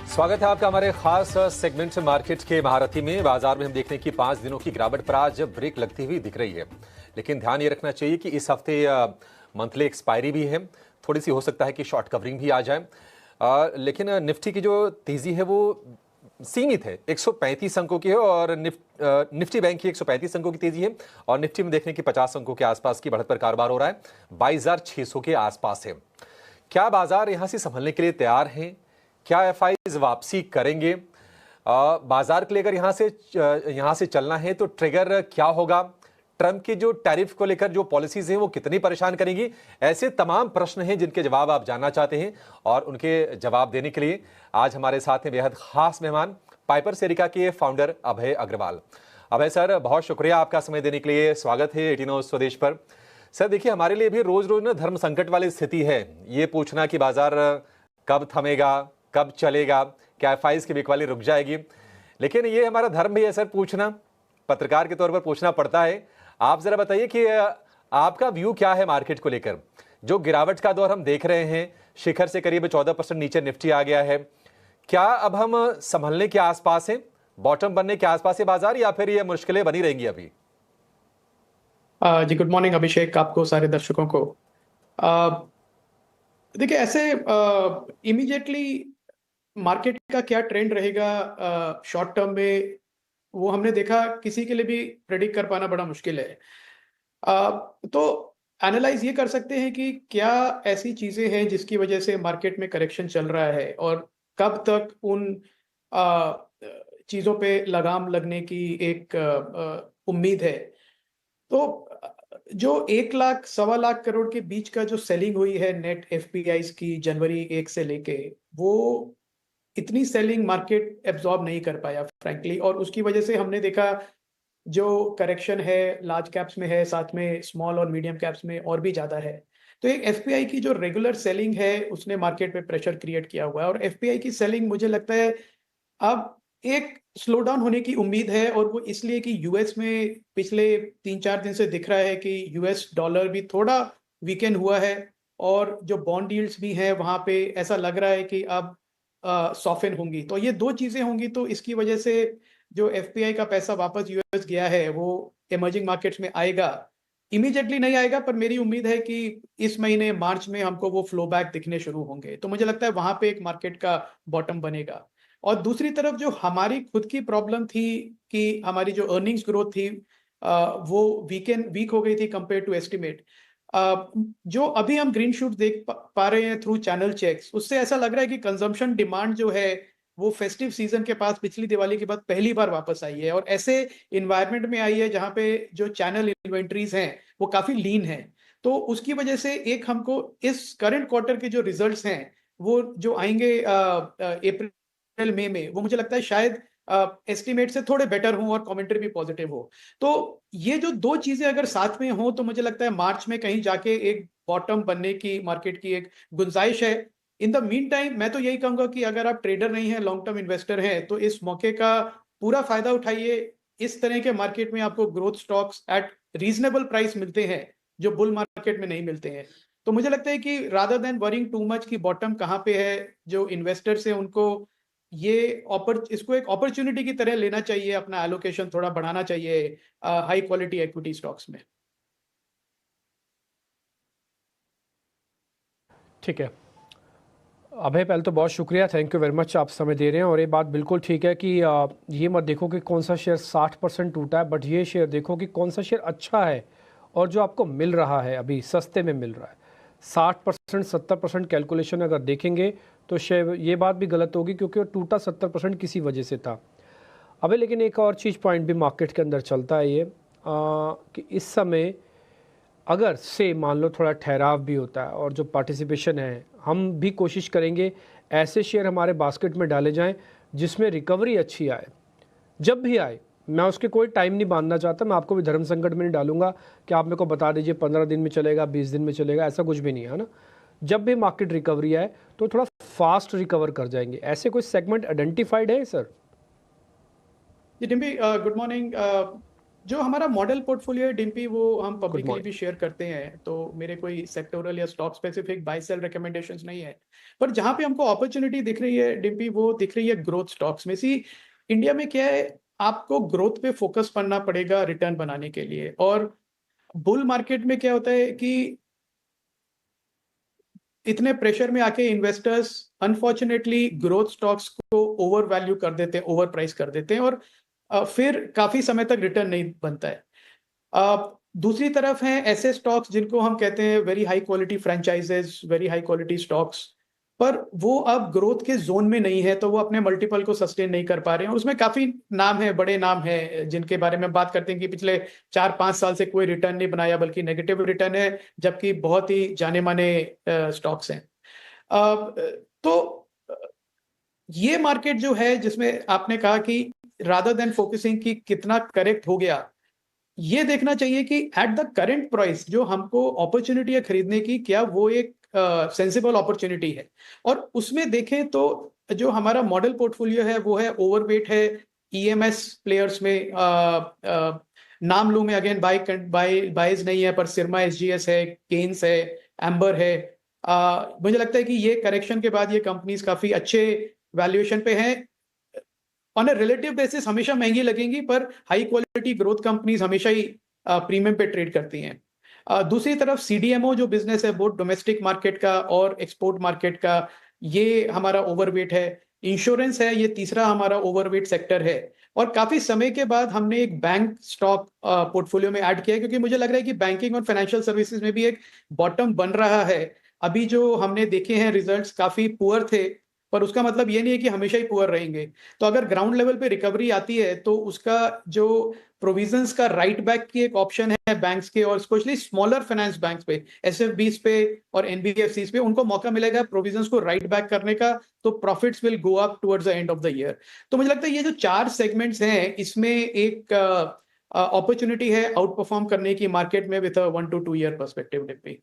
स्वागत है आपका हमारे खास सेगमेंट मार्केट के महारथी में। बाजार में हम देखते हैं कि 5 दिनों की गिरावट पर आज ब्रेक लगती हुई दिख रही है, लेकिन ध्यान ये रखना चाहिए कि इस हफ्ते मंथली एक्सपायरी भी है, थोड़ी सी हो सकता है कि शॉर्ट कवरिंग भी आ जाए। लेकिन निफ्टी की जो तेजी है वो सीमित है, 135 अंकों की है और निफ्टी बैंक की 135 अंकों की तेजी है और निफ्टी में देखने की 50 अंकों के आसपास की बढ़त पर कारोबार हो रहा है, 22,600 के आसपास है। क्या बाजार यहां से संभलने के लिए तैयार हैं? क्या एफआईज वापसी करेंगे? बाजार के लिए अगर यहां से चलना है तो ट्रिगर क्या होगा? ट्रंप के जो टैरिफ को लेकर जो पॉलिसीज हैं वो कितनी परेशान करेंगी? ऐसे तमाम प्रश्न हैं जिनके जवाब आप जानना चाहते हैं और उनके जवाब देने के लिए आज हमारे साथ में बेहद खास मेहमान पाइपर सेरिका के फाउंडर अभय अग्रवाल। अभय सर, बहुत शुक्रिया आपका समय देने के लिए। स्वागत है 18 हाउस स्वदेश पर। सर देखिए, हमारे लिए भी रोज रोज ना धर्म संकट वाली स्थिति है, ये पूछना कि बाजार कब थमेगा, कब चलेगा, क्या एफआईज की बिकवाली रुक जाएगी। लेकिन ये हमारा धर्म भी है सर, पूछना, पत्रकार के तौर पर पूछना पड़ता है। आप जरा बताइए कि आपका व्यू क्या है मार्केट को लेकर? जो गिरावट का दौर हम देख रहे हैं, शिखर से करीब 14% नीचे निफ्टी आ गया है, क्या अब हम संभलने के आसपास हैं, बॉटम बनने के आसपास है बाजार, या फिर ये मुश्किलें बनी रहेंगी अभी? जी गुड मॉर्निंग अभिषेक, आपको सारे दर्शकों को। देखिए, ऐसे इमीडिएटली मार्केट का क्या ट्रेंड रहेगा शॉर्ट टर्म में, वो हमने देखा किसी के लिए भी प्रेडिक्ट कर पाना बड़ा मुश्किल है। तो एनालाइज ये कर सकते हैं कि क्या ऐसी चीजें हैं जिसकी वजह से मार्केट में करेक्शन चल रहा है और कब तक उन चीजों पे लगाम लगने की एक उम्मीद है। तो जो 1 लाख सवा लाख करोड़ के बीच का जो सेलिंग हुई है नेट एफपीआईज की जनवरी 1 से लेके, वो इतनी सेलिंग मार्केट एब्जॉर्ब नहीं कर पाया फ्रैंकली, और उसकी वजह से हमने देखा जो करेक्शन है लार्ज कैप्स में है, साथ में स्मॉल और मीडियम कैप्स में और भी ज्यादा है। तो एक एफपीआई की जो रेगुलर सेलिंग है उसने मार्केट में प्रेशर क्रिएट किया हुआ है, और एफपीआई की सेलिंग मुझे लगता है अब एक स्लो डाउन होने की उम्मीद है। और वो इसलिए कि यूएस में पिछले 3-4 दिन से दिख रहा है कि यूएस डॉलर भी थोड़ा वीकेंड हुआ है, और जो बॉन्ड यील्ड्स भी हैं वहां पे ऐसा लग रहा है कि अब सॉफन होंगी। तो ये दो चीजें होंगी, तो इसकी वजह से जो एफपीआई का पैसा वापस यूएस गया है वो इमर्जिंग मार्केट्स में आएगा। इमीडिएटली नहीं आएगा, पर मेरी उम्मीद है कि इस महीने मार्च में हमको वो फ्लो बैक दिखने शुरू होंगे। तो मुझे लगता है वहां पे एक मार्केट का बॉटम बनेगा। और दूसरी तरफ जो हमारी खुद की प्रॉब्लम थी कि हमारी जो अर्निंग्स ग्रोथ थी वो वीक हो गई थी कंपेयर टू एस्टिमेट। जो अभी हम ग्रीन शूट देख पा रहे हैं थ्रू चैनल चेक्स, उससे ऐसा लग रहा है कि कंजम्पशन डिमांड जो है वो फेस्टिव सीजन के पास पिछली दिवाली के बाद पहली बार वापस आई है, और ऐसे इन्वायरमेंट में आई है जहां पे जो चैनल इन्वेंट्रीज हैं वो काफी लीन है। तो उसकी वजह से एक हमको इस करंट क्वार्टर के जो रिजल्ट्स हैं वो जो आएंगे अप्रैल मई में, वो मुझे लगता है शायद एस्टिमेट से थोड़े बेटर हो और कमेंट्री भी पॉजिटिव हो। तो ये जो दो चीजें अगर साथ में हो तो मुझे लगता है मार्च में कहीं जाके एक बॉटम बनने की मार्केट की एक गुंजाइश है। इन द मीन टाइम मैं तो यही कहूंगा कि अगर आप ट्रेडर नहीं है, लॉन्ग टर्म इन्वेस्टर हैं, तो इस मौके का पूरा फायदा उठाइए। इस तरह के मार्केट में आपको growth stocks eight reasonable price मिलते हैं जो बुल मार्केट में नहीं मिलते हैं। तो मुझे लगता है कि rather than worrying too much की बॉटम कहाँ पे है, जो इन्वेस्टर्स है उनको ये इसको एक अपॉर्चुनिटी की तरह लेना चाहिए, अपना एलोकेशन थोड़ा बढ़ाना चाहिए हाई क्वालिटी इक्विटी स्टॉक्स में। ठीक है अभय, पहले तो बहुत शुक्रिया, थैंक यू वेरी मच, आप समय दे रहे हैं। और ये बात बिल्कुल ठीक है कि ये मत देखो कि कौन सा शेयर 60% टूटा है, बट ये शेयर देखो कि कौन सा शेयर अच्छा है और जो आपको मिल रहा है अभी सस्ते में मिल रहा है। 60% 70% कैलकुलेशन अगर देखेंगे तो शेयर ये बात भी गलत होगी, क्योंकि वो टूटा 70% किसी वजह से था। अभी लेकिन एक और चीज़ पॉइंट भी मार्केट के अंदर चलता है ये कि इस समय अगर से मान लो थोड़ा ठहराव भी होता है और जो पार्टिसिपेशन है, हम भी कोशिश करेंगे ऐसे शेयर हमारे बास्केट में डाले जाएं जिसमें रिकवरी अच्छी आए। जब भी आए, मैं उसके कोई टाइम नहीं बांधना चाहता, मैं आपको भी धर्म संकट में नहीं डालूंगा कि आप मेरे को बता दीजिए 15 दिन में चलेगा, 20 दिन में चलेगा, ऐसा कुछ भी नहीं है ना। जब भी मार्केट रिकवरी आए तो थोड़ा फास्ट रिकवर कर जाएंगे। ऐसे कोई सेगमेंट आइडेंटिफाइड है सर? जी डिम्पी, गुड मॉर्निंग। जो हमारा मॉडल पोर्टफोलियो है डिम्पी, वो हम पब्लिकली morning. भी शेयर करते हैं, तो मेरे कोई सेक्टोरल या stock specific buy sell recommendations नहीं है। पर जहां पे हमको अपॉर्चुनिटी दिख रही है डिम्पी, वो दिख रही है ग्रोथ स्टॉक्स में। सी इंडिया में क्या है, आपको ग्रोथ पे फोकस करना पड़ेगा रिटर्न बनाने के लिए। और बुल मार्केट में क्या होता है कि इतने प्रेशर में आके इन्वेस्टर्स अनफॉर्चुनेटली ग्रोथ स्टॉक्स को ओवर वैल्यू कर देते हैं, ओवर प्राइस कर देते हैं, और फिर काफी समय तक रिटर्न नहीं बनता है। दूसरी तरफ हैं ऐसे स्टॉक्स जिनको हम कहते हैं very high quality franchises, very high quality stocks, पर वो अब ग्रोथ के जोन में नहीं है, तो वो अपने मल्टीपल को सस्टेन नहीं कर पा रहे हैं। और उसमें काफी नाम है, बड़े नाम है, जिनके बारे में बात करते हैं कि पिछले 4-5 साल से कोई रिटर्न नहीं बनाया, बल्कि नेगेटिव रिटर्न है, जबकि बहुत ही जाने माने स्टॉक्स हैं। तो ये मार्केट जो है, जिसमें आपने कहा कि रादर देन फोकसिंग कि कितना करेक्ट हो गया, ये देखना चाहिए कि एट द करेंट प्राइस जो हमको अपॉर्चुनिटी है खरीदने की, क्या वो एक सेंसिबल अपॉर्चुनिटी है। और उसमें देखें तो जो हमारा मॉडल पोर्टफोलियो है वो है ओवरवेट है ईएमएस प्लेयर्स में। नाम लूं मैं, अगेन बाइज नहीं है, पर सिरमा एसजीएस है, केन्स है, एम्बर है। मुझे लगता है कि ये करेक्शन के बाद ये कंपनीज काफी अच्छे वैल्यूएशन पे हैं। ऑन ए रिलेटिव बेसिस हमेशा महंगी लगेंगी, पर हाई क्वालिटी ग्रोथ कंपनीज हमेशा ही प्रीमियम पे ट्रेड करती हैं। दूसरी तरफ सीडीएमओ जो बिजनेस है, बोथ डोमेस्टिक मार्केट का और एक्सपोर्ट मार्केट का, ये हमारा ओवरवेट है। इंश्योरेंस है, ये तीसरा हमारा ओवरवेट सेक्टर है। और काफी समय के बाद हमने एक बैंक स्टॉक पोर्टफोलियो में ऐड किया है, क्योंकि मुझे लग रहा है कि बैंकिंग और फाइनेंशियल सर्विसेज में भी एक बॉटम बन रहा है। अभी जो हमने देखे हैं रिजल्ट्स काफी पुअर थे, पर उसका मतलब ये नहीं है कि हमेशा ही पुअर रहेंगे। तो अगर ग्राउंड लेवल पे रिकवरी आती है, तो उसका जो प्रोविजंस का राइट बैक की एक ऑप्शन है बैंक्स के, और स्पेशली स्मॉलर फाइनेंस बैंक्स पे, एसएफबीस पे और एनबीएफसीज पे, उनको मौका मिलेगा प्रोविजंस को राइट बैक करने का, तो profits will go up towards the end of the year. तो मुझे लगता है ये जो 4 सेगमेंट्स हैं, इसमें एक अपॉर्चुनिटी है आउट परफॉर्म करने की मार्केट में with 1 to 2 year perspective deputy.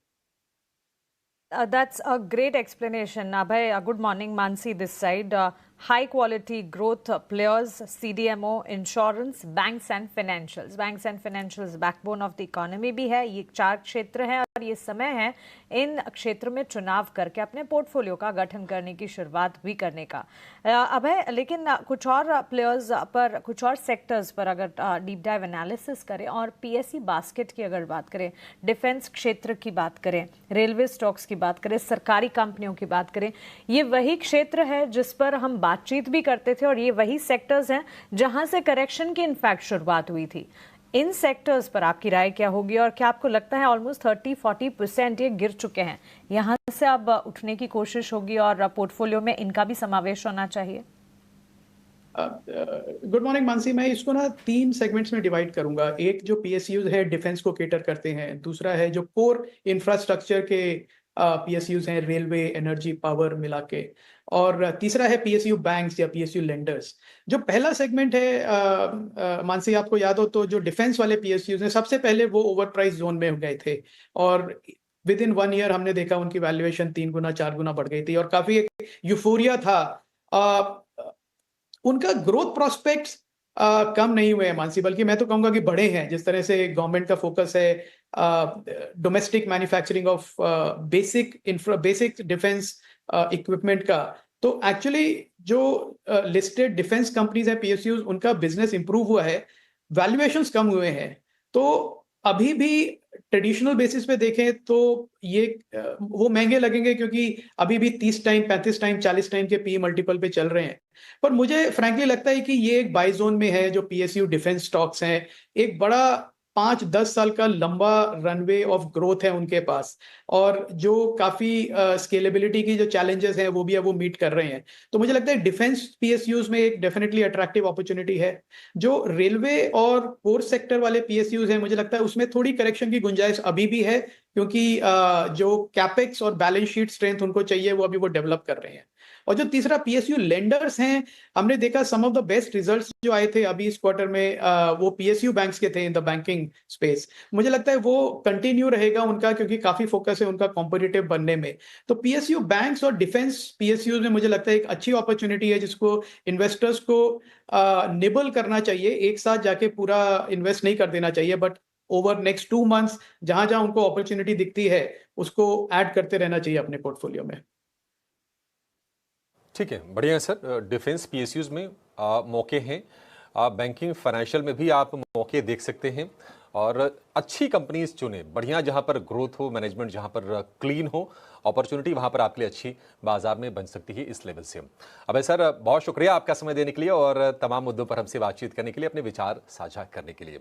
That's a great explanation. Abhay, good morning. Mansi this side. High quality growth players, CDMO, insurance, banks and financials. Banks and financials backbone of the economy भी है। ये 4 क्षेत्र हैं और ये समय है इन क्षेत्र में चुनाव करके अपने पोर्टफोलियो का गठन करने की शुरुआत भी करने का। अभय, लेकिन कुछ और प्लेयर्स पर, कुछ और सेक्टर्स पर अगर डीप डाइव एनालिसिस करें और पीएसई बास्केट की अगर बात करें, डिफेंस क्षेत्र की बात करें, रेलवे स्टॉक्स की बात करें, सरकारी कंपनियों की बात करें, ये वही क्षेत्र है जिस पर हम बातचीत भी करते थे और ये वही सेक्टर्स हैं जहां से करेक्शन की इनफैक्ट शुरुआत हुई थी। इन सेक्टर्स पर आपकी राय क्या होगी और क्या आपको लगता है ऑलमोस्ट 30-40% ये गिर चुके हैं, यहां से अब उठने की कोशिश होगी और पोर्टफोलियो में इनका भी समावेश होना चाहिए? गुड मॉर्निंग मानसी, मैं इसको ना 3 सेगमेंट्स में डिवाइड करूंगा। एक जो पीएसयूज है, डिफेंस को केटर करते हैं। दूसरा है जो कोर इंफ्रास्ट्रक्चर के पीएसयूज हैं, रेलवे, एनर्जी, पावर मिला के। और तीसरा है पीएसयू बैंक्स या पीएसयू लेंडर्स। जो पहला सेगमेंट है मानसी, आपको याद हो तो जो डिफेंस वाले पीएसयूज हैं, सबसे पहले वो ओवर प्राइस जोन में गए थे, और विद इन 1 year हमने देखा उनकी वैल्यूएशन 3 गुना 4 गुना बढ़ गई थी, और काफी एक यूफोरिया था। उनका ग्रोथ प्रोस्पेक्ट्स कम नहीं हुए हैं मानसी, बल्कि मैं तो कहूंगा कि बड़े हैं। जिस तरह से गवर्नमेंट का फोकस है domestic manufacturing of basic defence equipment का, तो एक्चुअली जो लिस्टेड डिफेंस कंपनीज हैं पीएसयूज, उनका बिजनेस इंप्रूव हुआ है, वैल्यूएशंस कम हुए हैं। तो अभी भी ट्रेडिशनल बेसिस पे देखें तो ये वो महंगे लगेंगे, क्योंकि अभी भी 30 टाइम, 35 टाइम, 40 टाइम के पी मल्टीपल पे चल रहे हैं। पर मुझे फ्रैंकली लगता है कि ये एक बाय जोन में है। जो पीएसयू डिफेंस स्टॉक्स हैं, एक बड़ा 5-10 साल का लंबा रनवे ऑफ ग्रोथ है उनके पास, और जो काफी स्केलेबिलिटी की जो चैलेंजेस हैं वो भी अब वो मीट कर रहे हैं। तो मुझे लगता है डिफेंस पीएसयूज में एक डेफिनेटली अट्रैक्टिव अपॉर्चुनिटी है। जो रेलवे और कोर सेक्टर वाले पीएसयूज हैं, मुझे लगता है उसमें थोड़ी करेक्शन की गुंजाइश अभी भी है, क्योंकि जो कैपेक्स और बैलेंस शीट स्ट्रेंथ उनको चाहिए वो अभी वो डेवलप कर रहे हैं। और जो तीसरा पीएसयू लेंडर्स हैं, हमने देखा सम ऑफ द बेस्ट रिजल्ट्स जो आए थे अभी इस क्वार्टर में, वो पीएसयू बैंक्स के थे इन द बैंकिंग स्पेस। मुझे लगता है वो कंटिन्यू रहेगा उनका, क्योंकि काफी फोकस है उनका कॉम्पिटिटिव बनने में। तो पीएसयू बैंक्स और डिफेंस पीएसयू में मुझे लगता है एक अच्छी अपॉर्चुनिटी है जिसको इन्वेस्टर्स को निबल करना चाहिए, एक साथ जाके पूरा इन्वेस्ट नहीं कर देना चाहिए, बट ओवर नेक्स्ट 2 मंथ्स जहां जहां उनको अपॉर्चुनिटी दिखती है उसको ऐड करते रहना चाहिए अपने पोर्टफोलियो में। ठीक है, बढ़िया है सर। डिफेंस पीएसयूज में मौके हैं, बैंकिंग फाइनेंशियल में भी आप मौके देख सकते हैं और अच्छी कंपनीज चुने, बढ़िया जहां पर ग्रोथ हो, मैनेजमेंट जहां पर क्लीन हो, अपॉर्चुनिटी वहां पर आपके लिए अच्छी बाजार में बन सकती है इस लेवल से। अबे सर, बहुत शुक्रिया आपका समय देने के लिए और तमाम मुद्दों पर हमसे बातचीत करने के लिए, अपने विचार साझा करने के लिए।